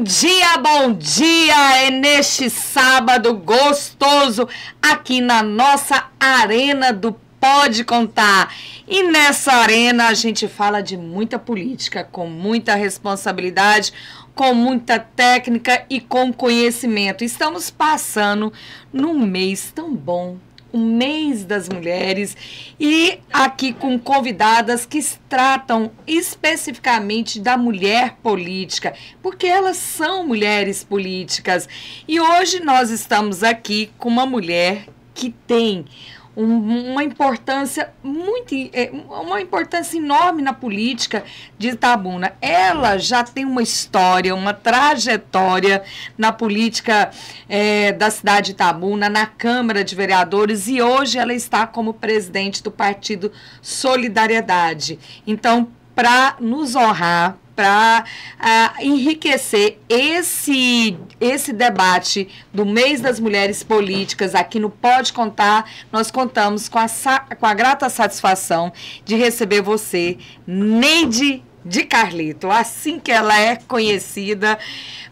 Bom dia! É neste sábado gostoso aqui na nossa Arena do Pode Contar. E nessa arena a gente fala de muita política, com muita responsabilidade, com muita técnica e com conhecimento. Estamos passando num mês tão bom, o mês das mulheres, e aqui com convidadas que tratam especificamente da mulher política, porque elas são mulheres políticas. E hoje nós estamos aqui com uma mulher que tem uma importância uma importância enorme na política de Itabuna. Ela já tem uma história, uma trajetória na política da cidade de Itabuna, na Câmara de Vereadores, e hoje ela está como presidente do Partido Solidariedade. Então, para nos honrar, para enriquecer esse debate do mês das mulheres políticas aqui no Pode Contar, nós contamos com a grata satisfação de receber você, Neide de Carlito, assim que ela é conhecida.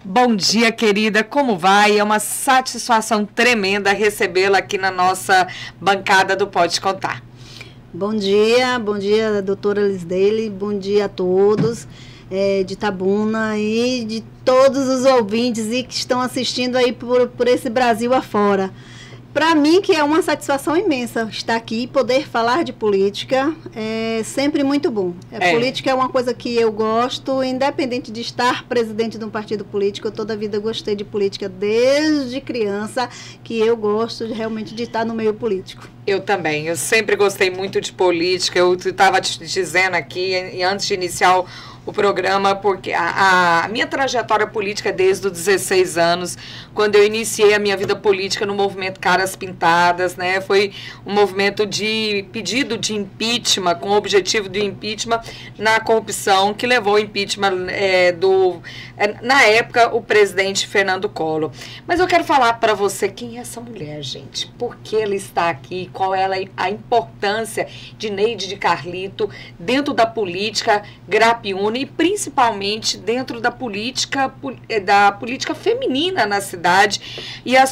Bom dia, querida, como vai? É uma satisfação tremenda recebê-la aqui na nossa bancada do Pode Contar. Bom dia, doutora Lisdeile, bom dia a todos de Itabuna e de todos os ouvintes e que estão assistindo aí por esse Brasil afora. Para mim, que é uma satisfação imensa estar aqui e poder falar de política, é sempre muito bom. Política é uma coisa que eu gosto, independente de estar presidente de um partido político. Eu toda a vida gostei de política, desde criança, que eu gosto realmente de estar no meio político. Eu também, eu sempre gostei muito de política. Eu estava te dizendo aqui, antes de iniciar o programa, porque a minha trajetória política é desde os 16 anos, quando eu iniciei a minha vida política no movimento Caras Pintadas, né? Foi um movimento de pedido de impeachment, com o objetivo de impeachment na corrupção, que levou ao impeachment na época, o presidente Fernando Collor. Mas eu quero falar para você quem é essa mulher, gente, por que ela está aqui, qual é a importância de Neide de Carlito dentro da política Grapiúna, e principalmente dentro da política feminina na cidade, e a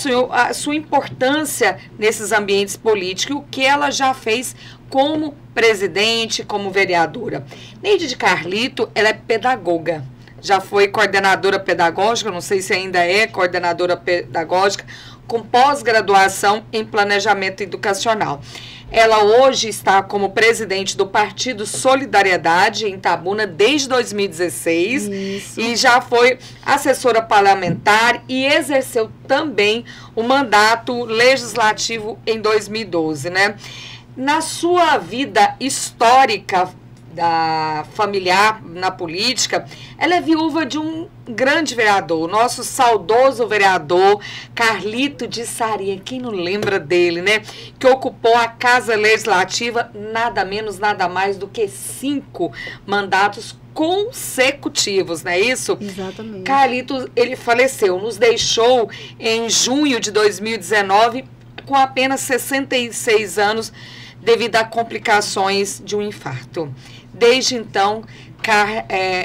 sua importância nesses ambientes políticos, o que ela já fez como presidente, como vereadora. Neide de Carlito, ela é pedagoga, já foi coordenadora pedagógica, não sei se ainda é coordenadora pedagógica, com pós-graduação em planejamento educacional. Ela hoje está como presidente do Partido Solidariedade em Itabuna desde 2016. Isso. E já foi assessora parlamentar e exerceu também o mandato legislativo em 2012, né? Na sua vida histórica da familiar na política, ela é viúva de um grande vereador, o nosso saudoso vereador Carlito de Sarinha, quem não lembra dele, né? Que ocupou a Casa Legislativa nada menos, nada mais do que 5 mandatos consecutivos, não é isso? Exatamente. Carlito, ele faleceu, nos deixou em junho de 2019 com apenas 66 anos devido a complicações de um infarto. Desde então,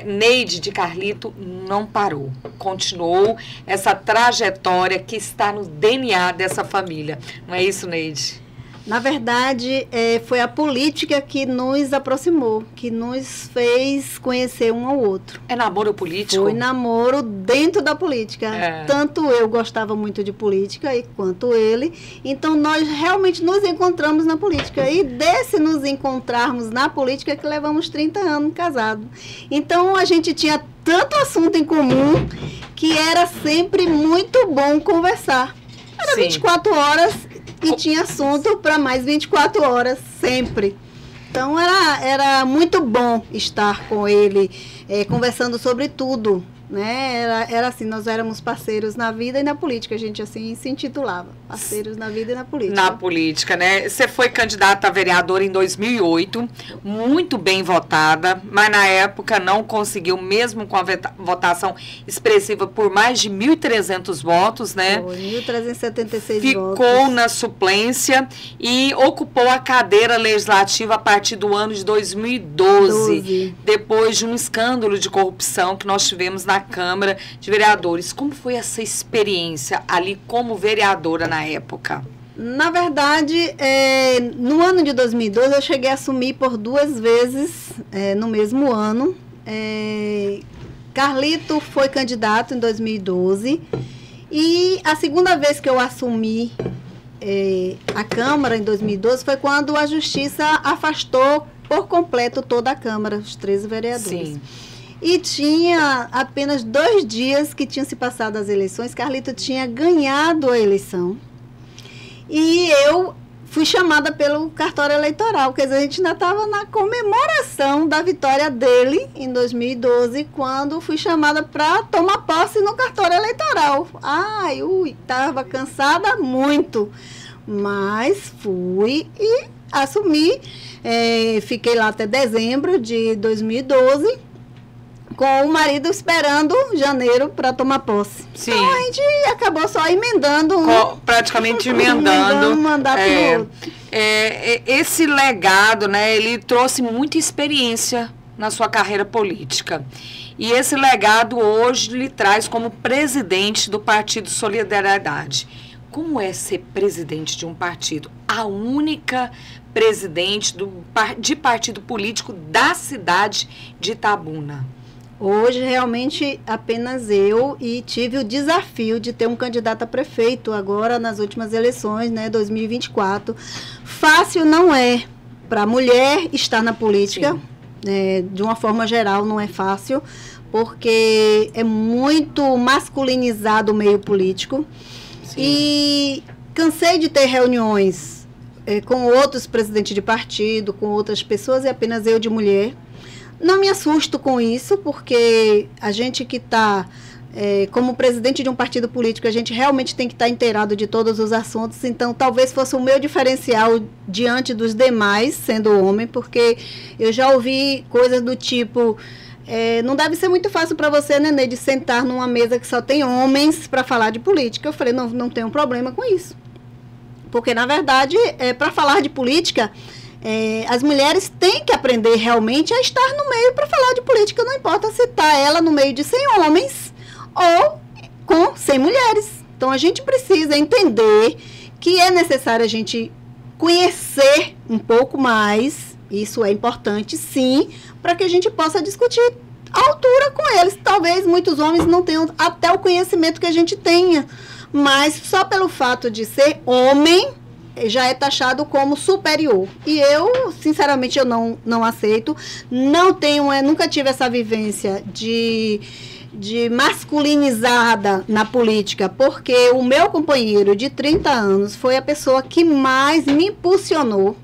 Neide de Carlito não parou, continuou essa trajetória que está no DNA dessa família. Não é isso, Neide? Na verdade, foi a política que nos aproximou, que nos fez conhecer um ao outro. É namoro político? Foi namoro dentro da política. Tanto eu gostava muito de política quanto ele. Então, nós realmente nos encontramos na política. E desse nos encontrarmos na política que levamos 30 anos casados. Então, a gente tinha tanto assunto em comum que era sempre muito bom conversar. Era Sim. 24 horas... E tinha assunto para mais 24 horas, sempre. Então, era muito bom estar com ele, conversando sobre tudo, né? Era assim, nós éramos parceiros na vida e na política, a gente assim se intitulava, parceiros na vida e na política. Na política, né? Você foi candidata a vereadora em 2008, muito bem votada, mas na época não conseguiu, mesmo com a votação expressiva por mais de 1.300 votos, né? Foi, 1.376 votos. Ficou na suplência e ocupou a cadeira legislativa a partir do ano de 2012, depois de um escândalo de corrupção que nós tivemos na Câmara de Vereadores. Como foi essa experiência ali como vereadora na época? Na verdade, no ano de 2012, eu cheguei a assumir por 2 vezes no mesmo ano. Carlito foi candidato em 2012 e a segunda vez que eu assumi a Câmara, em 2012, foi quando a Justiça afastou por completo toda a Câmara, os 13 vereadores. Sim. E tinha apenas 2 dias que tinham se passado as eleições, Carlito tinha ganhado a eleição. E eu fui chamada pelo cartório eleitoral, quer dizer, a gente ainda estava na comemoração da vitória dele em 2012, quando fui chamada para tomar posse no cartório eleitoral. Ai, estava cansada muito, mas fui e assumi, fiquei lá até dezembro de 2012, com o marido esperando janeiro para tomar posse. Sim. Então a gente acabou só emendando. Praticamente emendando. Um mandato no outro. Esse legado, né, ele trouxe muita experiência na sua carreira política. E esse legado hoje lhe traz como presidente do Partido Solidariedade. Como é ser presidente de um partido? A única presidente de partido político da cidade de Itabuna. Hoje, realmente, apenas eu, e tive o desafio de ter um candidato a prefeito agora nas últimas eleições, né, 2024. Fácil não é para a mulher estar na política, de uma forma geral não é fácil, porque é muito masculinizado o meio político. Sim. E cansei de ter reuniões com outros presidentes de partido, com outras pessoas, e apenas eu de mulher. Não me assusto com isso, porque a gente que está, como presidente de um partido político, a gente realmente tem que estar inteirado de todos os assuntos. Então, talvez fosse o meu diferencial diante dos demais, sendo homem, porque eu já ouvi coisas do tipo... não deve ser muito fácil para você, Nenê, de sentar numa mesa que só tem homens para falar de política. Eu falei, não tenho problema com isso. Porque, na verdade, para falar de política... as mulheres têm que aprender realmente a estar no meio para falar de política. Não importa se está ela no meio de 100 homens ou com 100 mulheres. Então, a gente precisa entender que é necessário a gente conhecer um pouco mais. Isso é importante, sim, para que a gente possa discutir à altura com eles. Talvez muitos homens não tenham até o conhecimento que a gente tenha, mas só pelo fato de ser homem... já é taxado como superior. E eu, sinceramente, eu não aceito. Não tenho, nunca tive essa vivência de masculinizada na política, porque o meu companheiro de 30 anos foi a pessoa que mais me impulsionou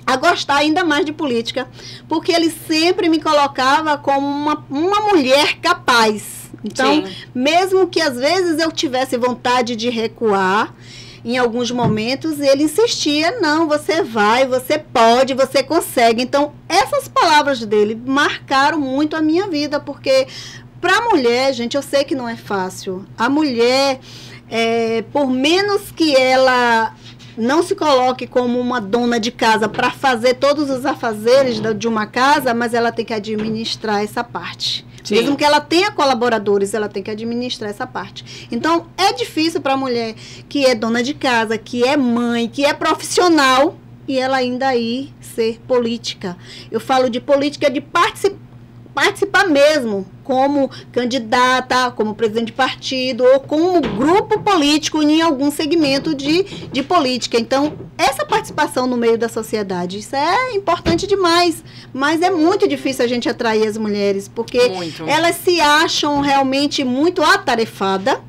a gostar ainda mais de política, porque ele sempre me colocava como uma mulher capaz. Então, sim, mesmo que às vezes eu tivesse vontade de recuar, em alguns momentos, ele insistia, não, você vai, você pode, você consegue. Então, essas palavras dele marcaram muito a minha vida, porque para a mulher, gente, eu sei que não é fácil. A mulher, por menos que ela não se coloque como uma dona de casa para fazer todos os afazeres de uma casa, mas ela tem que administrar essa parte. Sim. Mesmo que ela tenha colaboradores, ela tem que administrar essa parte. Então, é difícil para a mulher que é dona de casa, que é mãe, que é profissional, e ela ainda aí ser política. Eu falo de política de participar mesmo, como candidata, como presidente de partido, ou como grupo político em algum segmento de política. Então, essa participação no meio da sociedade, isso é importante demais, mas é muito difícil a gente atrair as mulheres, porque elas se acham realmente muito atarefadas,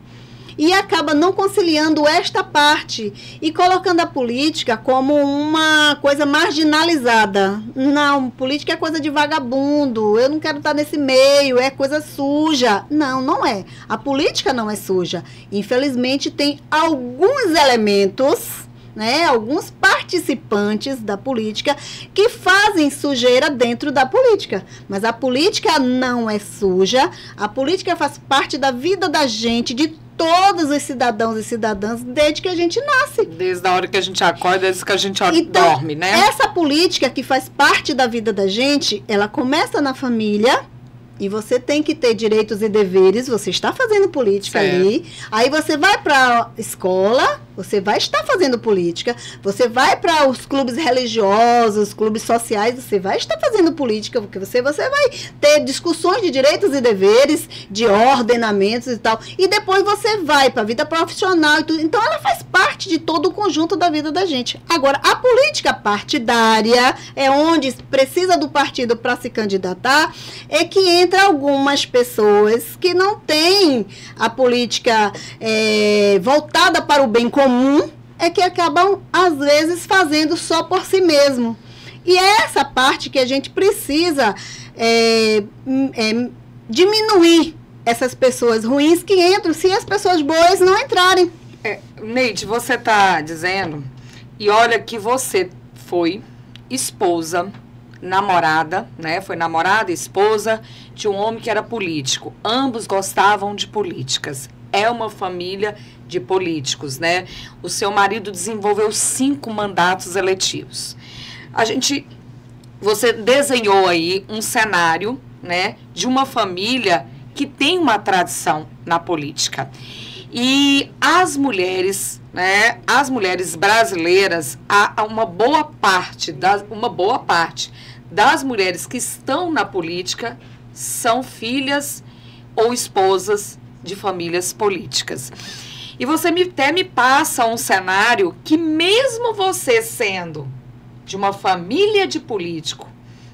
e acaba não conciliando esta parte e colocando a política como uma coisa marginalizada. Não, política é coisa de vagabundo, eu não quero estar nesse meio, é coisa suja. Não, não é. A política não é suja. Infelizmente, tem alguns elementos, né, alguns participantes da política que fazem sujeira dentro da política. Mas a política não é suja, a política faz parte da vida da gente, de todos os cidadãos e cidadãs, desde que a gente nasce. Desde a hora que a gente acorda, desde que a gente dorme, né? Essa política que faz parte da vida da gente, ela começa na família, e você tem que ter direitos e deveres, você está fazendo política ali, aí você vai para a escola, você vai estar fazendo política, você vai para os clubes religiosos, clubes sociais, você vai estar fazendo política, porque você vai ter discussões de direitos e deveres, de ordenamentos e tal, e depois você vai para a vida profissional e tudo. Então, ela faz parte de todo o conjunto da vida da gente. Agora, a política partidária é onde precisa do partido para se candidatar, é que entra algumas pessoas que não têm a política voltada para o bem comum, é que acabam, às vezes, fazendo só por si mesmo. E é essa parte que a gente precisa diminuir essas pessoas ruins que entram, se as pessoas boas não entrarem. Neide, você está dizendo, e olha que você foi esposa, namorada, né? Foi namorada, esposa de um homem que era político. Ambos gostavam de políticas. É uma família de políticos, né? O seu marido desenvolveu 5 mandatos eletivos. Você desenhou aí um cenário, né, de uma família que tem uma tradição na política. E as mulheres, né, as mulheres brasileiras, uma boa parte das mulheres que estão na política são filhas ou esposas de famílias políticas. E você até me passa um cenário que, mesmo você sendo de uma família de político,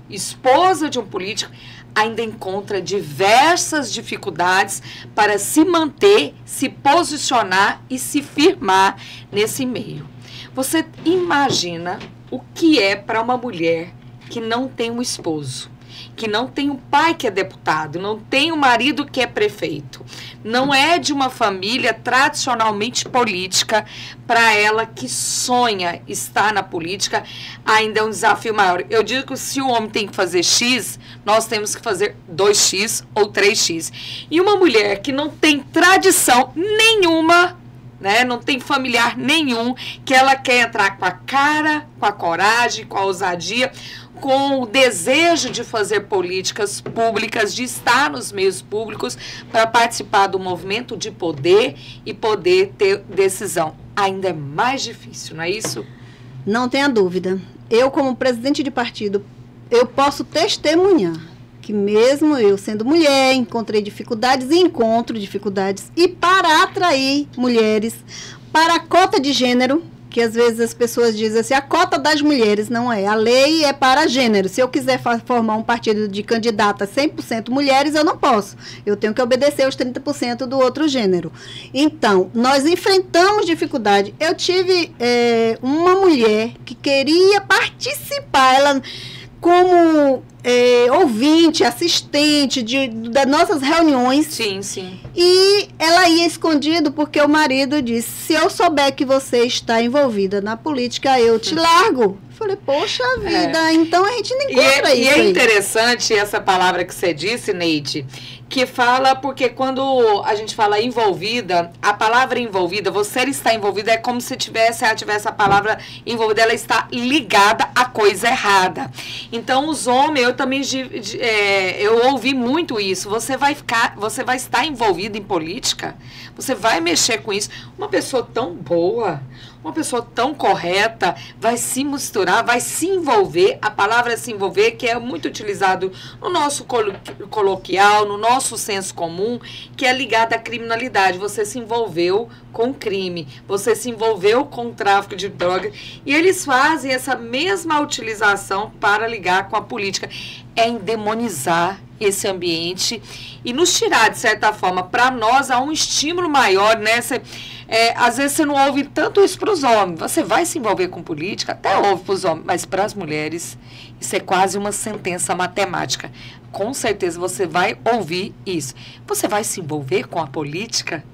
esposa de um político, ainda encontra diversas dificuldades para se manter, se posicionar e se firmar nesse meio. Você imagina o que é para uma mulher que não tem um esposo, que não tem um pai que é deputado, não tem um marido que é prefeito, não é de uma família tradicionalmente política, para ela que sonha estar na política, ainda é um desafio maior. Eu digo que se o homem tem que fazer X, nós temos que fazer 2X ou 3X. E uma mulher que não tem tradição nenhuma, né, não tem familiar nenhum, que ela quer entrar com a cara, com a coragem, com a ousadia, com o desejo de fazer políticas públicas, de estar nos meios públicos para participar do movimento de poder e poder ter decisão. Ainda é mais difícil, não é isso? Não tenha dúvida. Eu, como presidente de partido, eu posso testemunhar que mesmo eu sendo mulher, encontrei dificuldades e encontro dificuldades. E para atrair mulheres para a cota de gênero, que às vezes as pessoas dizem assim, a cota das mulheres, não é. A lei é para gênero. Se eu quiser formar um partido de candidata 100% mulheres, eu não posso. Eu tenho que obedecer os 30% do outro gênero. Então, nós enfrentamos dificuldade. Eu tive uma mulher que queria participar, ela como ouvinte, assistente das nossas reuniões. Sim, sim. E ela ia escondido porque o marido disse, se eu souber que você está envolvida na política, eu te largo. Falei, poxa vida, então a gente não encontra isso. E é interessante essa palavra que você disse, Neide, que fala, porque quando a gente fala envolvida, a palavra envolvida, você está envolvida, é como se ela tivesse a palavra envolvida, ela está ligada à coisa errada. Então, os homens, eu também, eu ouvi muito isso, você vai estar envolvido em política, você vai mexer com isso. Uma pessoa tão boa, uma pessoa tão correta, vai se misturar, vai se envolver, a palavra se envolver, que é muito utilizado no nosso coloquial, no nosso senso comum, que é ligado à criminalidade. Você se envolveu com crime, você se envolveu com o tráfico de drogas, e eles fazem essa mesma utilização para ligar com a política. É endemonizar esse ambiente e nos tirar, de certa forma, para nós há um estímulo maior, né? Às vezes você não ouve tanto isso para os homens. Você vai se envolver com política, até ouve para os homens, mas para as mulheres isso é quase uma sentença matemática. Com certeza você vai ouvir isso. Você vai se envolver com a política?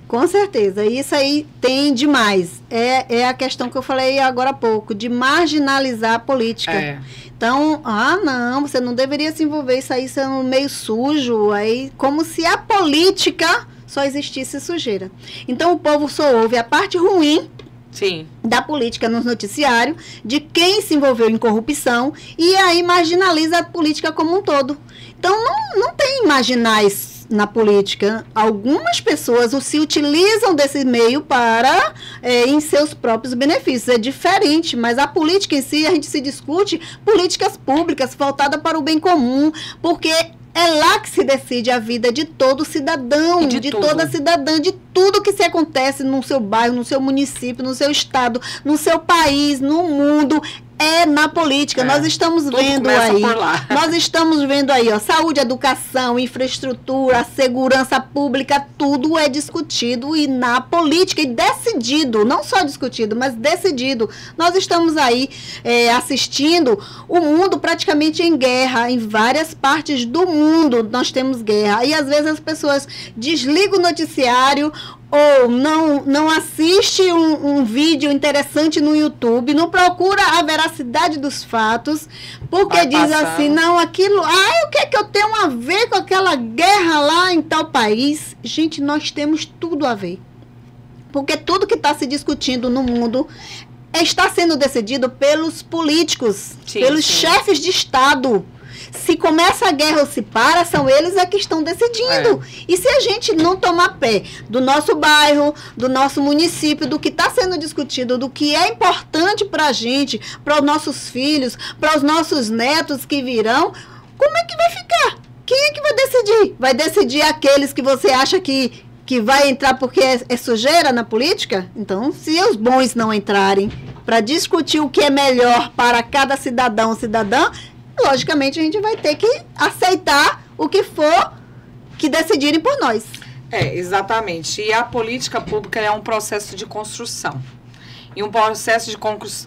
Com certeza, isso aí tem demais. É a questão que eu falei agora há pouco, de marginalizar a política. Então, não, você não deveria se envolver, isso aí é um meio sujo, aí, como se a política só existisse sujeira. Então, o povo só ouve a parte ruim Sim. Da política nos noticiários, de quem se envolveu em corrupção, e aí marginaliza a política como um todo. Então, não tem marginais na política. Algumas pessoas se utilizam desse meio para, em seus próprios benefícios. É diferente, mas a política em si, a gente se discute políticas públicas voltadas para o bem comum, porque é lá que se decide a vida de todo cidadão, de toda cidadã, de tudo que se acontece no seu bairro, no seu município, no seu estado, no seu país, no mundo. É na política. Nós estamos vendo aí. Nós estamos vendo aí, ó, saúde, educação, infraestrutura, segurança pública, tudo é discutido e na política, e decidido, não só discutido, mas decidido. Nós estamos aí assistindo o mundo praticamente em guerra, em várias partes do mundo nós temos guerra. E às vezes as pessoas desligam o noticiário ou não assiste um vídeo interessante no YouTube, não procura a veracidade dos fatos, porque diz assim, não, aquilo, o que é que eu tenho a ver com aquela guerra lá em tal país? Gente, nós temos tudo a ver. Porque tudo que está se discutindo no mundo está sendo decidido pelos políticos, pelos chefes de Estado. Se começa a guerra ou se para, são eles que estão decidindo. E se a gente não tomar pé do nosso bairro, do nosso município, do que está sendo discutido, do que é importante para a gente, para os nossos filhos, para os nossos netos que virão, como é que vai ficar? Quem é que vai decidir? Vai decidir aqueles que você acha que vai entrar porque é sujeira na política? Então, se os bons não entrarem para discutir o que é melhor para cada cidadão ou cidadã, logicamente a gente vai ter que aceitar o que for que decidirem por nós. Exatamente. E a política pública é um processo de construção. E um processo de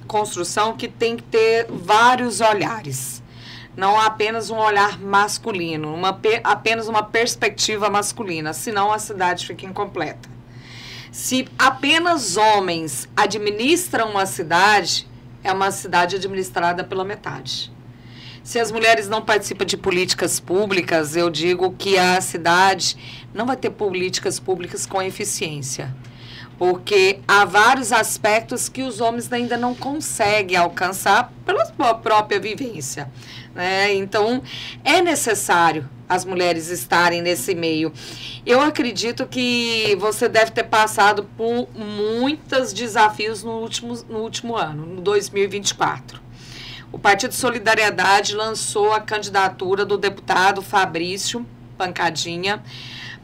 construção que tem que ter vários olhares. Não apenas um olhar masculino, apenas uma perspectiva masculina, senão a cidade fica incompleta. Se apenas homens administram uma cidade, é uma cidade administrada pela metade. Se as mulheres não participam de políticas públicas, eu digo que a cidade não vai ter políticas públicas com eficiência. Porque há vários aspectos que os homens ainda não conseguem alcançar pela sua própria vivência, né? Então, é necessário as mulheres estarem nesse meio. Eu acredito que você deve ter passado por muitos desafios no último ano, no 2024. O Partido Solidariedade lançou a candidatura do deputado Fabrício Pancadinha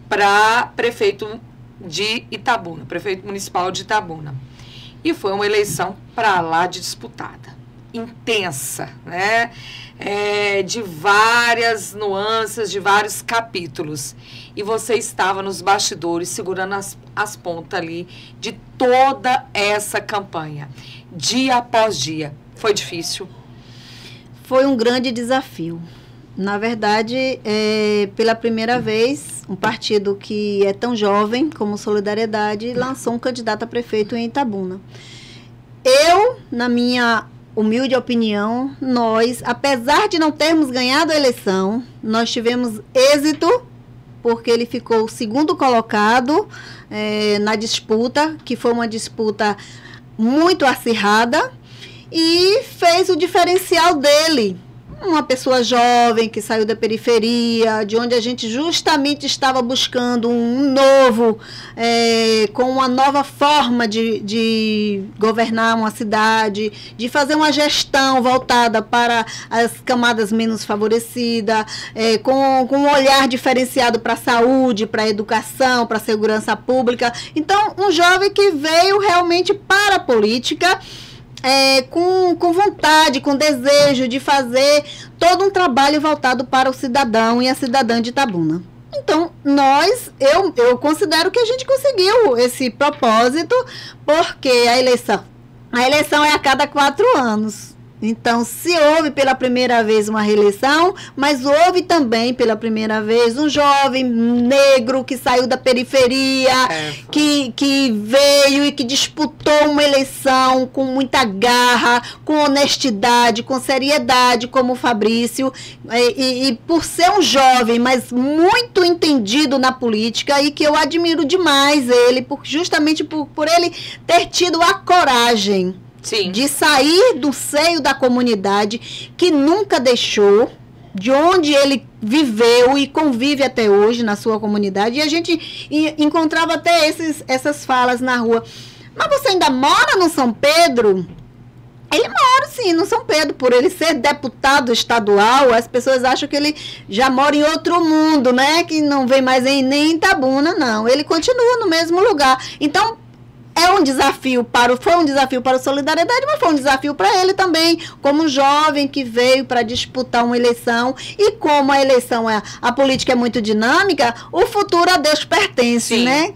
para prefeito de Itabuna, prefeito municipal de Itabuna. E foi uma eleição para lá de disputada, intensa, né? De várias nuances, de vários capítulos. E você estava nos bastidores, segurando as pontas ali de toda essa campanha, dia após dia. Foi difícil? Foi um grande desafio. Na verdade, pela primeira vez, um partido que é tão jovem como Solidariedade lançou um candidato a prefeito em Itabuna. Eu, na minha humilde opinião, nós, apesar de não termos ganhado a eleição, nós tivemos êxito, porque ele ficou o segundo colocado na disputa, que foi uma disputa muito acirrada, e fez o diferencial dele. Uma pessoa jovem que saiu da periferia, de onde a gente justamente estava buscando um novo, com uma nova forma de governar uma cidade, de fazer uma gestão voltada para as camadas menos favorecidas, com um olhar diferenciado para a saúde, para a educação, para a segurança pública. Então, um jovem que veio realmente para a política, com vontade, com desejo de fazer todo um trabalho voltado para o cidadão e a cidadã de Itabuna. Então, eu considero que a gente conseguiu esse propósito, porque a eleição é a cada 4 anos. Então, se houve pela primeira vez uma reeleição, mas houve também pela primeira vez um jovem negro que saiu da periferia, que veio e que disputou uma eleição com muita garra, com honestidade, com seriedade, como o Fabrício, e por ser um jovem, mas muito entendido na política, e que eu admiro demais ele, justamente por ele ter tido a coragem de sair do seio da comunidade, que nunca deixou, de onde ele viveu e convive até hoje na sua comunidade. E a gente encontrava até essas falas na rua. Mas você ainda mora no São Pedro? Ele mora, sim, no São Pedro. Por ele ser deputado estadual, as pessoas acham que ele já mora em outro mundo, né? Que não vem mais nem em Itabuna, não. Ele continua no mesmo lugar. Então, foi um desafio para o Solidariedade, mas foi um desafio para ele também, como jovem que veio para disputar uma eleição. E como a eleição, a política é muito dinâmica, o futuro a Deus pertence, sim, né?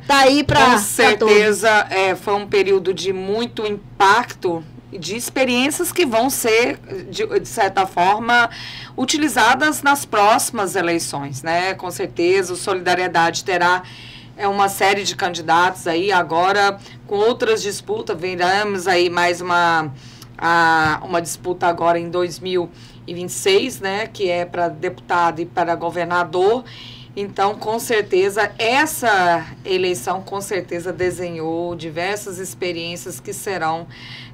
Tá aí para com certeza, foi um período de muito impacto, de experiências que vão ser, de certa forma, utilizadas nas próximas eleições, né? Com certeza, o Solidariedade terá uma série de candidatos aí, agora com outras disputas, veremos aí mais uma disputa agora em 2026, né, que é para deputado e para governador. Então, com certeza, essa eleição, com certeza, desenhou diversas experiências que serão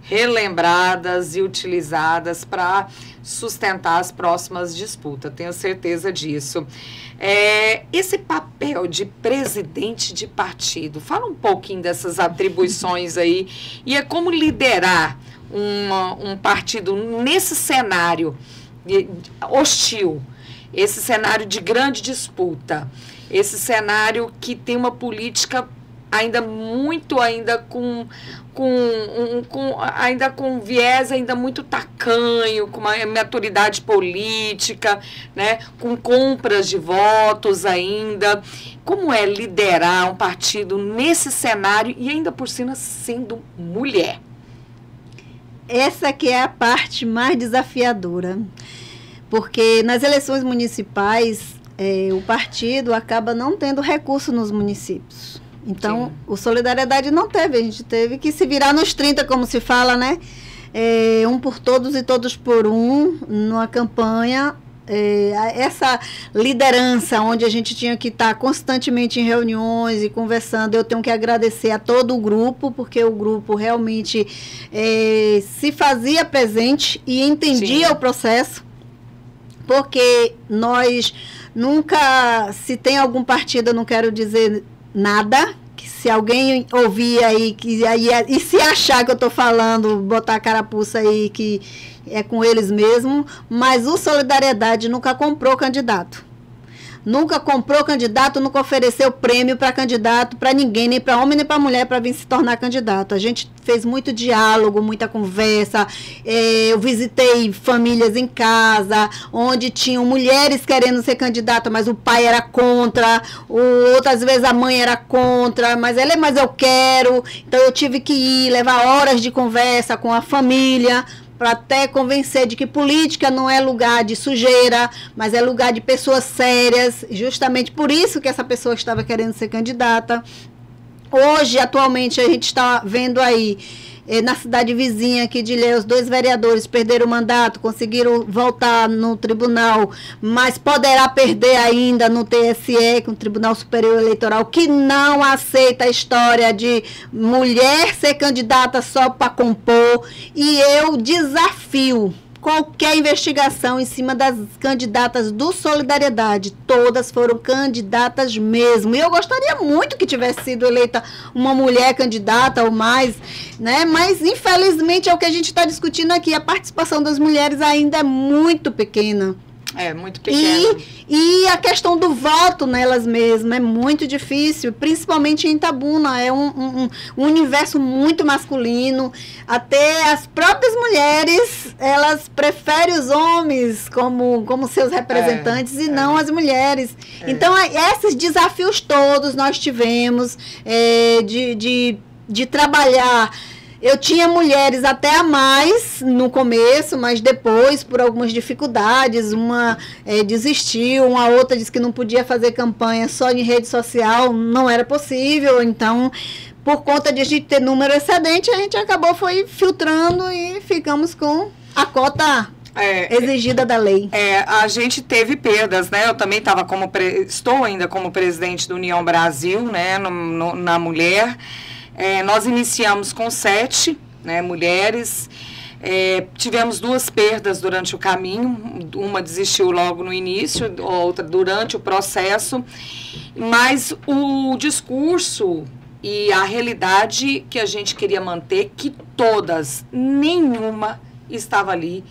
relembradas e utilizadas para sustentar as próximas disputas. Tenho certeza disso. Esse papel de presidente de partido, fala um pouquinho dessas atribuições aí, e é como liderar um partido nesse cenário hostil, esse cenário de grande disputa, esse cenário que tem uma política ainda com viés ainda muito tacanho, com uma maturidade política, né, com compras de votos ainda. Como é liderar um partido nesse cenário e ainda por cima sendo mulher? Essa que é a parte mais desafiadora, porque nas eleições municipais o partido acaba não tendo recurso nos municípios. Então, sim, o Solidariedade não teve, a gente teve que se virar nos 30, como se fala, né? Um por todos e todos por um, numa campanha. Essa liderança, onde a gente tinha que estar constantemente em reuniões e conversando, eu tenho que agradecer a todo o grupo, porque o grupo realmente se fazia presente e entendia, sim, o processo, porque nós nunca, se tem algum partido, eu não quero dizer nada, que se alguém ouvir aí e se achar que eu estou falando, botar a carapuça aí que é com eles mesmo, mas o Solidariedade nunca comprou candidato. Nunca comprou candidato, nunca ofereceu prêmio para candidato, para ninguém, nem para homem, nem para mulher, para vir se tornar candidato. A gente fez muito diálogo, muita conversa. Eu visitei famílias em casa, onde tinham mulheres querendo ser candidata, mas o pai era contra, outras vezes a mãe era contra, mas eu quero. Então eu tive que ir, levar horas de conversa com a família, para até convencer de que política não é lugar de sujeira, mas é lugar de pessoas sérias, justamente por isso que essa pessoa estava querendo ser candidata. Hoje, atualmente, a gente está vendo aí, na cidade vizinha aqui de Ilhéus, 2 vereadores perderam o mandato, conseguiram voltar no tribunal, mas poderá perder ainda no TSE, com o Tribunal Superior Eleitoral, que não aceita a história de mulher ser candidata só para compor. E eu desafio qualquer investigação em cima das candidatas do Solidariedade. Todas foram candidatas mesmo. E eu gostaria muito que tivesse sido eleita uma mulher candidata ou mais, né? Mas, infelizmente, é o que a gente está discutindo aqui. A participação das mulheres ainda é muito pequena. Muito pequena. E a questão do voto nelas mesmas é muito difícil, principalmente em Itabuna. É um universo muito masculino. Até as próprias mulheres, elas preferem os homens como seus representantes e não as mulheres. Então, esses desafios todos nós tivemos de trabalhar Eu tinha mulheres até a mais no começo, mas depois, por algumas dificuldades, uma desistiu, uma outra disse que não podia fazer campanha só em rede social, não era possível. Então, por conta de a gente ter número excedente, a gente acabou filtrando e ficamos com a cota exigida da lei. A gente teve perdas, né? Eu também estou ainda como presidente do União Brasil, né? Na mulher. Nós iniciamos com 7, né, mulheres, tivemos 2 perdas durante o caminho, uma desistiu logo no início, outra durante o processo, mas o discurso e a realidade que a gente queria manter, que todas, nenhuma estava ali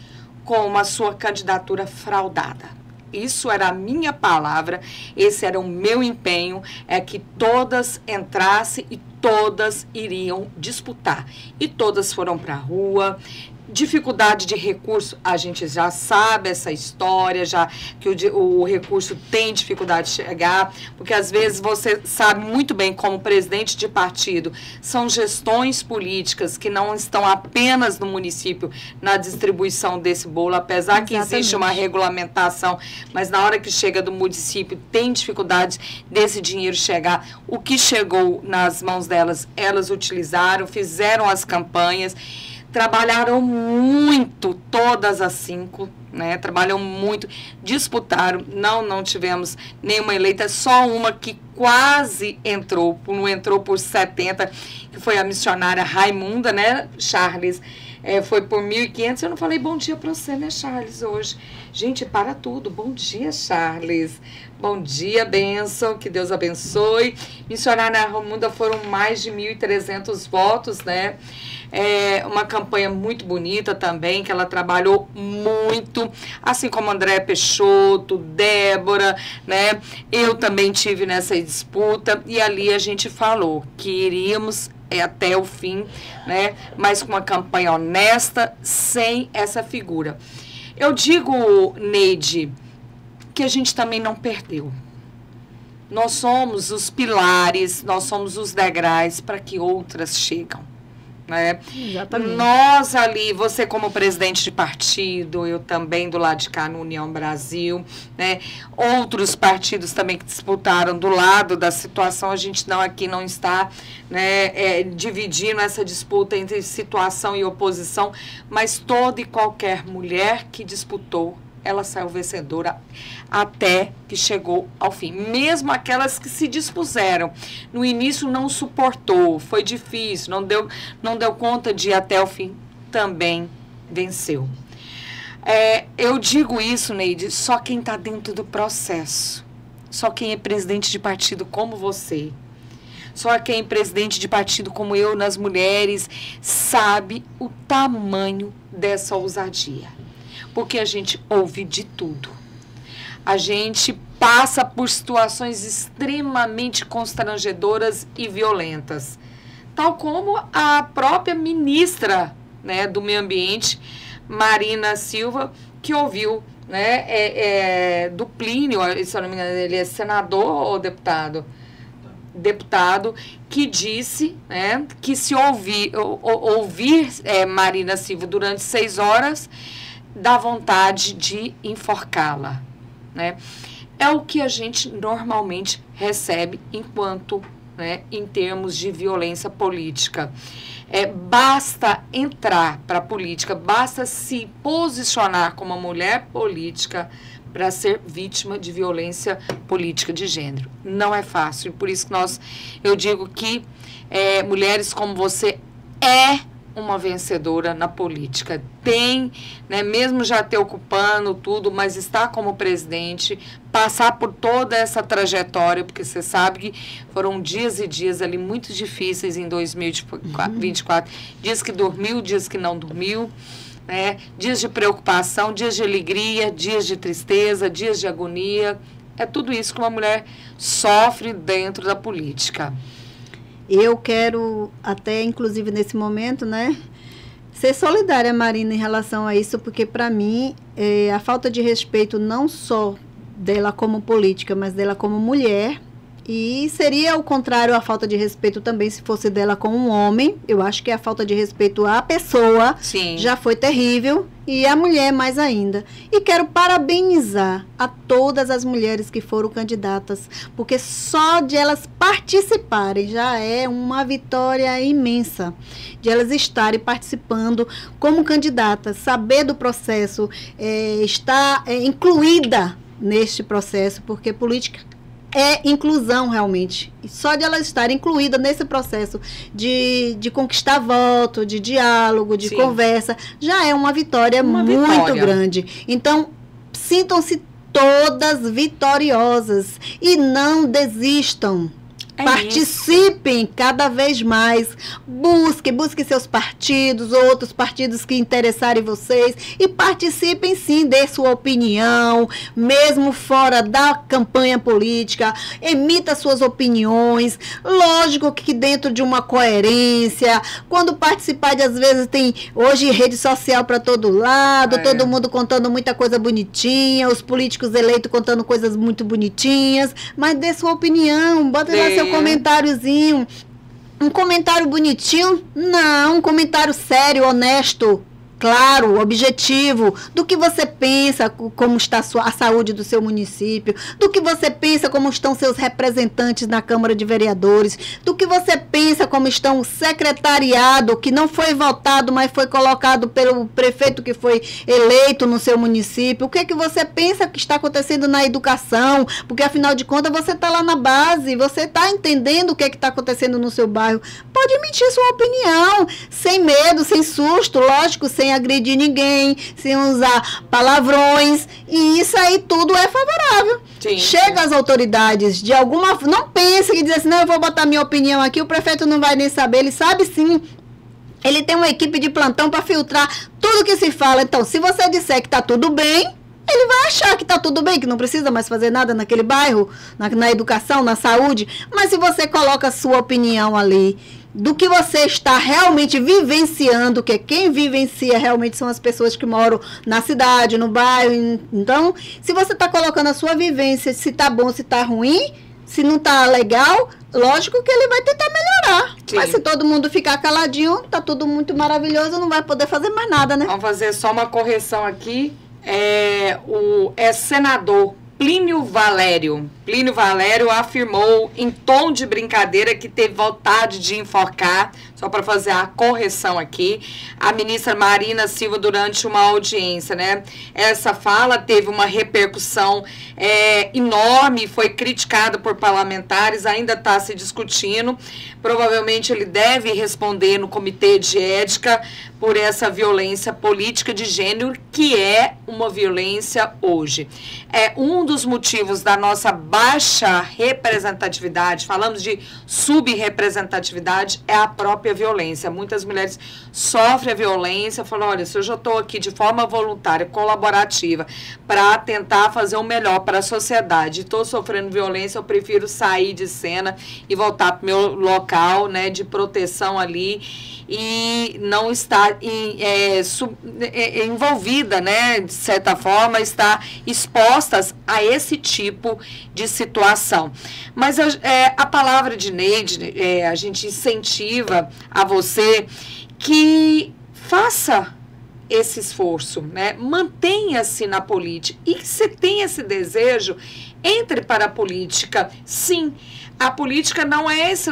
com a sua candidatura fraudada. Isso era a minha palavra, esse era o meu empenho, que todas entrassem e todas iriam disputar. E todas foram para a rua. Dificuldade de recurso, a gente já sabe essa história, já que o recurso tem dificuldade de chegar, porque às vezes você sabe muito bem, como presidente de partido, são gestões políticas que não estão apenas no município na distribuição desse bolo, apesar que existe uma regulamentação, mas na hora que chega do município tem dificuldade desse dinheiro chegar. O que chegou nas mãos delas, elas utilizaram, fizeram as campanhas, trabalharam muito, todas as 5, né? Trabalham muito, disputaram, não tivemos nenhuma eleita, só uma que quase entrou, não entrou por 70, que foi a missionária Raimunda, né, Charles? Foi por 1.500, eu não falei bom dia para você, né, Charles, hoje. Gente, para tudo, bom dia, Charles. Bom dia, bênção, que Deus abençoe. Missionária Raimunda foram mais de 1.300 votos, né? Uma campanha muito bonita também, que ela trabalhou muito, assim como André Peixoto, Débora, né? Eu também tive nessa disputa e ali a gente falou que iríamos até o fim, né? Mas com uma campanha honesta, sem essa figura. Eu digo, Neide, que a gente também não perdeu. Nós somos os pilares, nós somos os degraus para que outras chegam. Né? Exatamente. Nós ali, você como presidente de partido, eu também do lado de cá no União Brasil, né? Outros partidos também que disputaram do lado da situação, a gente aqui não está, né, dividindo essa disputa entre situação e oposição, mas toda e qualquer mulher que disputou, ela saiu vencedora até que chegou ao fim. Mesmo aquelas que se dispuseram, no início não suportou, foi difícil, não deu conta de ir até o fim, também venceu. Eu digo isso, Neide, só quem está dentro do processo, só quem é presidente de partido como você, só quem é presidente de partido como eu, nas mulheres, sabe o tamanho dessa ousadia. Porque a gente ouve de tudo. A gente passa por situações extremamente constrangedoras e violentas. Tal como a própria ministra, né, do Meio Ambiente, Marina Silva, que ouviu, né, do Plínio, se eu não me engano, ele é senador ou deputado? Deputado, que disse, né, que se ouvir Marina Silva durante 6 horas, dá vontade de enforcá-la, né? É o que a gente normalmente recebe enquanto, né, em termos de violência política. Basta entrar para a política, basta se posicionar como uma mulher política para ser vítima de violência política de gênero. Não é fácil, e por isso que eu digo que mulheres como você uma vencedora na política. Tem, né, mesmo já ter ocupando tudo, mas está como presidente, passar por toda essa trajetória, porque você sabe que foram dias e dias ali muito difíceis em 2024, dias que dormiu, dias que não dormiu, né, dias de preocupação, dias de alegria, dias de tristeza, dias de agonia. É tudo isso que uma mulher sofre dentro da política. Eu quero até, inclusive, nesse momento, né, ser solidária, Marina, em relação a isso, porque, para mim, a falta de respeito não só dela como política, mas dela como mulher, E seria o contrário a falta de respeito também se fosse dela com um homem. Eu acho que a falta de respeito à pessoa já foi terrível e a mulher mais ainda. E quero parabenizar a todas as mulheres que foram candidatas, porque só de elas participarem já é uma vitória imensa, de elas estarem participando como candidatas, saber do processo, estar incluída neste processo, porque política é inclusão realmente. E só de ela estar incluída nesse processo de conquistar voto, de diálogo, de conversa, já é uma vitória muito grande. Então, sintam-se todas vitoriosas e não desistam. Participem cada vez mais, busquem seus partidos, outros partidos que interessarem vocês e participem sim, dê sua opinião, mesmo fora da campanha política, emita suas opiniões, lógico que dentro de uma coerência, quando participar às vezes tem hoje rede social para todo lado, todo mundo contando muita coisa bonitinha, os políticos eleitos contando coisas muito bonitinhas, mas dê sua opinião, bota lá seu comentáriozinho, um comentário bonitinho, não, um comentário sério, honesto, claro, objetivo, do que você pensa, como está a saúde do seu município, do que você pensa, como estão seus representantes na Câmara de Vereadores, do que você pensa, como estão o secretariado, que não foi votado, mas foi colocado pelo prefeito que foi eleito no seu município, o que é que você pensa que está acontecendo na educação, porque afinal de contas você está lá na base, você está entendendo o que é que está acontecendo no seu bairro, pode emitir sua opinião, sem medo, sem susto, lógico, sem agredir ninguém, sem usar palavrões, e isso aí tudo é favorável. Chega às autoridades de alguma... Não pense que diz assim, não, eu vou botar minha opinião aqui, o prefeito não vai nem saber, ele sabe sim. Ele tem uma equipe de plantão para filtrar tudo que se fala. Então, se você disser que está tudo bem, ele vai achar que está tudo bem, que não precisa mais fazer nada naquele bairro, na educação, na saúde. Mas se você coloca a sua opinião ali, do que você está realmente vivenciando, que quem vivencia realmente são as pessoas que moram na cidade, no bairro. Então, se você está colocando a sua vivência, se está bom, se está ruim, se não está legal, lógico que ele vai tentar melhorar. Mas se todo mundo ficar caladinho, está tudo muito maravilhoso, não vai poder fazer mais nada, né? Vamos fazer só uma correção aqui. Senador Plínio Valério. Plínio Valério afirmou em tom de brincadeira que teve vontade de enforcar, só para fazer a correção aqui, a ministra Marina Silva durante uma audiência, né? Essa fala teve uma repercussão enorme, foi criticada por parlamentares, ainda está se discutindo. Provavelmente ele deve responder no comitê de ética por essa violência política de gênero, que é uma violência hoje. É um dos motivos da nossa baixa representatividade, falamos de subrepresentatividade, é a própria violência. Muitas mulheres sofrem a violência, falam, olha, se eu já estou aqui de forma voluntária, colaborativa, para tentar fazer o melhor para a sociedade, estou sofrendo violência, eu prefiro sair de cena e voltar para o meu local, né, de proteção ali, e não estar envolvida, né, de certa forma, estar expostas a esse tipo de situação. Mas a palavra de Neide, a gente incentiva a você que faça esse esforço, né? Mantenha-se na política, e se tem esse desejo, entre para a política, sim. A política não é esse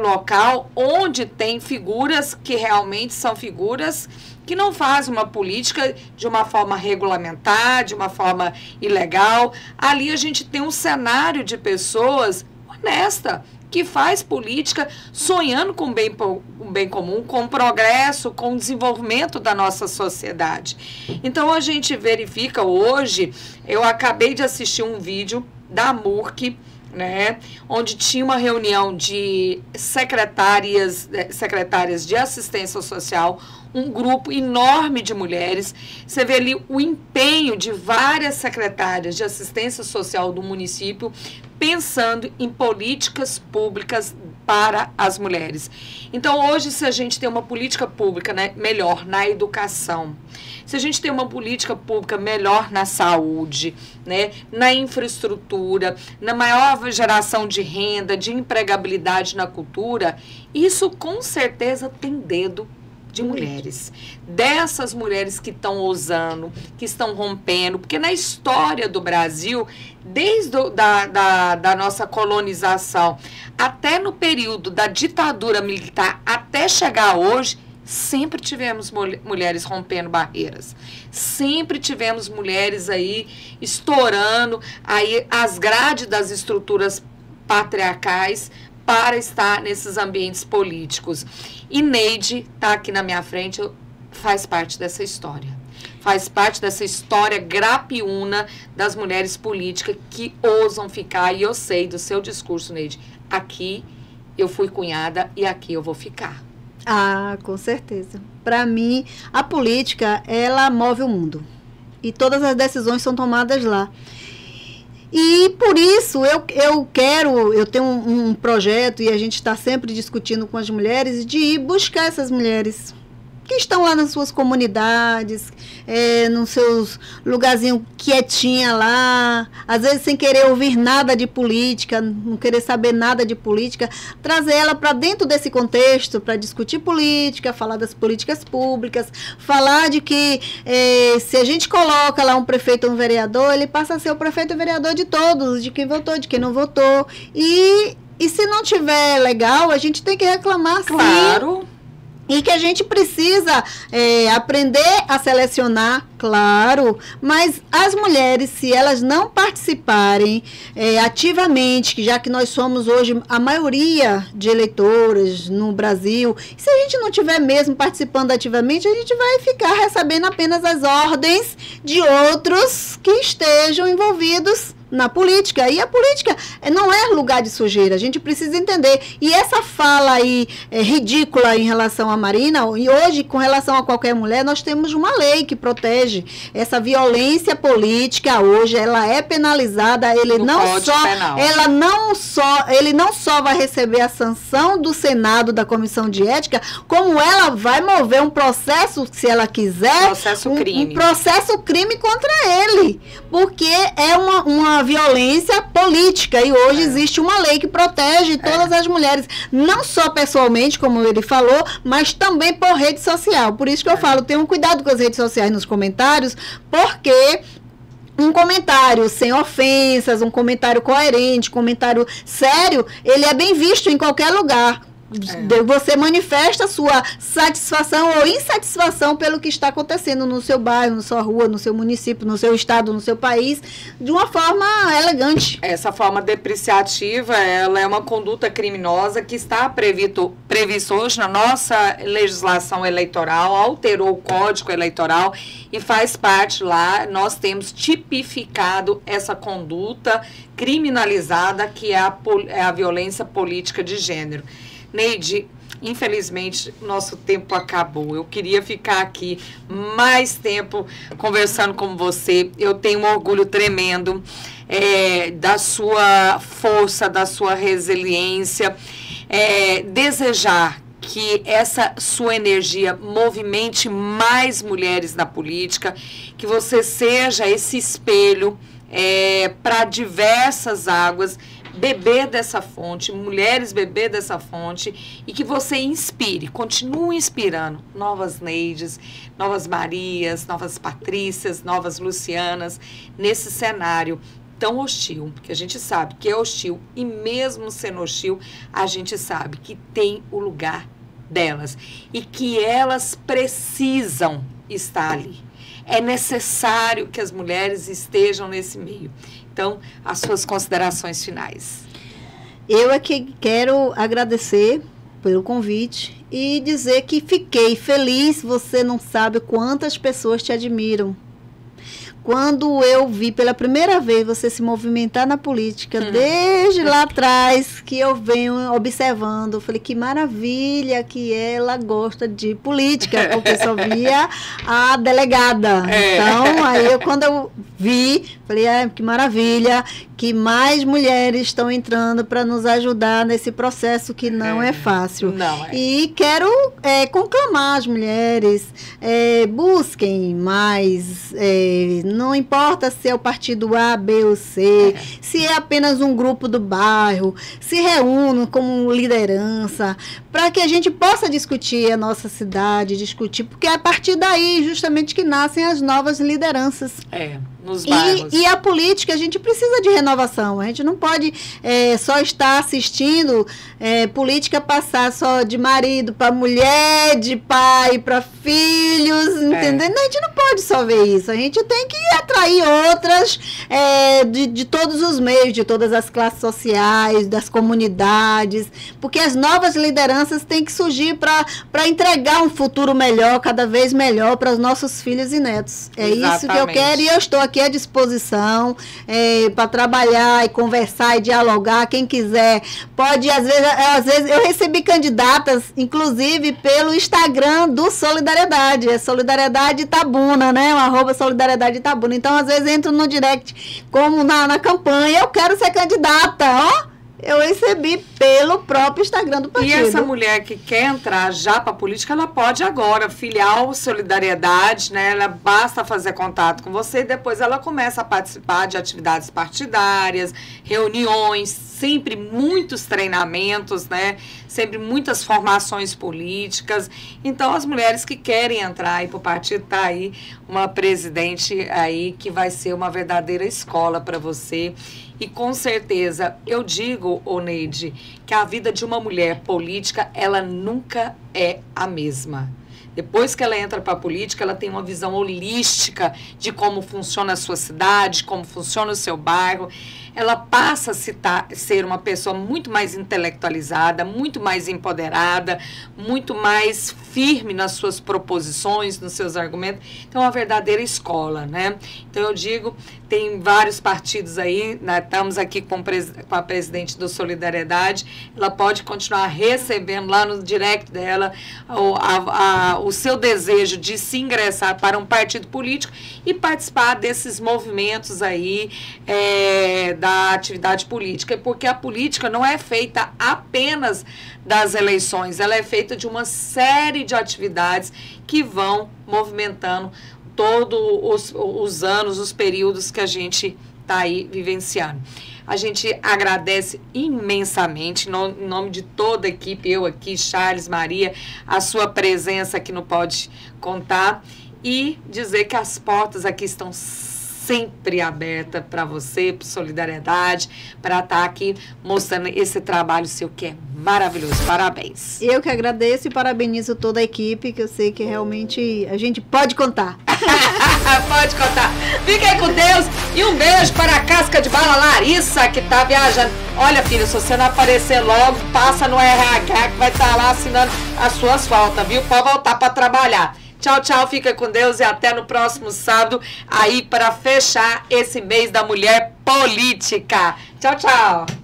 local onde tem figuras que realmente são figuras que não fazem uma política de uma forma regulamentar, de uma forma ilegal. Ali a gente tem um cenário de pessoas honestas, que faz política sonhando com o bem comum, com o progresso, com o desenvolvimento da nossa sociedade. Então, a gente verifica hoje, eu acabei de assistir um vídeo da MURC, né, onde tinha uma reunião de secretárias de assistência social, um grupo enorme de mulheres. Você vê ali o empenho de várias secretárias de assistência social do município, pensando em políticas públicas para as mulheres. Então, hoje, se a gente tem uma política pública, né, melhor na educação, se a gente tem uma política pública melhor na saúde, né, na infraestrutura, na maior geração de renda, de empregabilidade na cultura, isso com certeza tem dedo de mulheres. Dessas mulheres que estão ousando, que estão rompendo, porque na história do Brasil, desde da nossa colonização até no período da ditadura militar, até chegar hoje, sempre tivemos mulheres rompendo barreiras. Sempre tivemos mulheres aí estourando aí as grades das estruturas patriarcais para estar nesses ambientes políticos. E Neide está aqui na minha frente, faz parte dessa história. Faz parte dessa história grapiúna das mulheres políticas que ousam ficar, e eu sei do seu discurso, Neide, aqui eu fui cunhada e aqui eu vou ficar. Ah, com certeza. Para mim, a política, ela move o mundo. E todas as decisões são tomadas lá. E por isso eu tenho um projeto, e a gente está sempre discutindo com as mulheres, de ir buscar essas mulheres que estão lá nas suas comunidades, nos seus lugarzinhos quietinha lá, às vezes sem querer ouvir nada de política, não querer saber nada de política, trazer ela para dentro desse contexto, para discutir política, falar das políticas públicas, falar de que se a gente coloca lá um prefeito ou um vereador, ele passa a ser o prefeito e vereador de todos, de quem votou, de quem não votou. E se não tiver legal, a gente tem que reclamar, claro. Sim. E que a gente precisa aprender a selecionar, claro, mas as mulheres, se elas não participarem ativamente, já que nós somos hoje a maioria de eleitoras no Brasil, se a gente não estiver mesmo participando ativamente, a gente vai ficar recebendo apenas as ordens de outros que estejam envolvidos na política. E a política não é lugar de sujeira, a gente precisa entender. E essa fala aí ridícula em relação à Marina, e hoje, com relação a qualquer mulher, nós temos uma lei que protege essa violência política. Hoje ela é penalizada, ele não só vai receber a sanção do Senado, da Comissão de Ética, como ela vai mover um processo, se ela quiser, um processo crime contra ele, porque é uma violência política, e hoje existe uma lei que protege todas as mulheres, não só pessoalmente, como ele falou, mas também por rede social. Por isso que eu falo, tenham cuidado com as redes sociais nos comentários, porque um comentário sem ofensas, um comentário coerente, um comentário sério, ele é bem visto em qualquer lugar. Você manifesta sua satisfação ou insatisfação pelo que está acontecendo no seu bairro, na sua rua, no seu município, no seu estado, no seu país, de uma forma elegante. Essa forma depreciativa, ela é uma conduta criminosa que está previsto hoje na nossa legislação eleitoral, alterou o Código Eleitoral e faz parte lá, nós temos tipificado essa conduta criminalizada, que é a violência política de gênero. Neide, infelizmente, nosso tempo acabou. Eu queria ficar aqui mais tempo conversando com você. Eu tenho um orgulho tremendo da sua força, da sua resiliência. Desejar que essa sua energia movimente mais mulheres na política, que você seja esse espelho para diversas águas, beber dessa fonte, mulheres beber dessa fonte, e que você inspire, continue inspirando novas Neides, novas Marias, novas Patrícias, novas Lucianas, nesse cenário tão hostil, porque a gente sabe que é hostil, e mesmo sendo hostil, a gente sabe que tem o lugar delas, e que elas precisam estar ali. É necessário que as mulheres estejam nesse meio. Então, as suas considerações finais. Eu é que quero agradecer pelo convite e dizer que fiquei feliz. Você não sabe quantas pessoas te admiram, quando eu vi pela primeira vez você se movimentar na política, desde lá atrás que eu venho observando, eu falei que maravilha que ela gosta de política, porque só via a delegada. Então, aí quando eu vi, falei, que maravilha, que mais mulheres estão entrando para nos ajudar nesse processo que não é fácil. Não é. E quero conclamar as mulheres, busquem mais, não importa se é o partido A, B ou C, se é apenas um grupo do bairro, se reúnam como liderança, para que a gente possa discutir a nossa cidade, porque é a partir daí justamente que nascem as novas lideranças. Nos bairros. E a política, a gente precisa de renovação. A gente não pode só estar assistindo política passar só de marido para mulher, de pai para filhos, entendeu? A gente não pode só ver isso. A gente tem que atrair outras de todos os meios, de todas as classes sociais, das comunidades, porque as novas lideranças têm que surgir para entregar um futuro melhor, cada vez melhor para os nossos filhos e netos. Isso que eu quero e eu estou aqui à disposição para trabalhar e conversar e dialogar. Quem quiser pode, às vezes eu recebi candidatas, inclusive pelo Instagram do Solidariedade, Solidariedade Itabuna, né? @Solidariedade Itabuna. Então, às vezes entro no direct como na campanha, eu quero ser candidata, eu recebi pelo próprio Instagram do partido. E essa mulher que quer entrar já para a política, ela pode agora filiar o Solidariedade, né? Ela basta fazer contato com você e depois ela começa a participar de atividades partidárias, reuniões, sempre muitos treinamentos, né? Sempre muitas formações políticas. Então, as mulheres que querem entrar aí para o partido, tá aí uma presidente aí que vai ser uma verdadeira escola para você. E com certeza, eu digo, Neide, que a vida de uma mulher política, ela nunca é a mesma. Depois que ela entra para a política, ela tem uma visão holística de como funciona a sua cidade, como funciona o seu bairro. Ela passa a ser uma pessoa muito mais intelectualizada, muito mais empoderada, muito mais firme nas suas proposições, nos seus argumentos. Então, é uma verdadeira escola, né? Então, eu digo, tem vários partidos aí, né? Estamos aqui com a presidente do Solidariedade, ela pode continuar recebendo lá no direct dela o seu desejo de se ingressar para um partido político e participar desses movimentos aí, da atividade política, porque a política não é feita apenas das eleições, ela é feita de uma série de atividades que vão movimentando todos os anos, os períodos que a gente está aí vivenciando. A gente agradece imensamente, em nome de toda a equipe, eu aqui, Charles, Maria, a sua presença aqui no Pode Contar e dizer que as portas aqui estão sempre aberta para você, para Solidariedade, para estar aqui mostrando esse trabalho seu que é maravilhoso. Parabéns. Eu que agradeço e parabenizo toda a equipe, que eu sei que realmente a gente pode contar. Pode contar. Fiquem com Deus e um beijo para a casca de bala Larissa, que está viajando. Olha, filha, se você não aparecer logo, passa no RH que vai estar lá assinando as suas faltas, viu? Pode voltar para trabalhar. Tchau, tchau, fica com Deus e até no próximo sábado aí para fechar esse mês da mulher política. Tchau, tchau.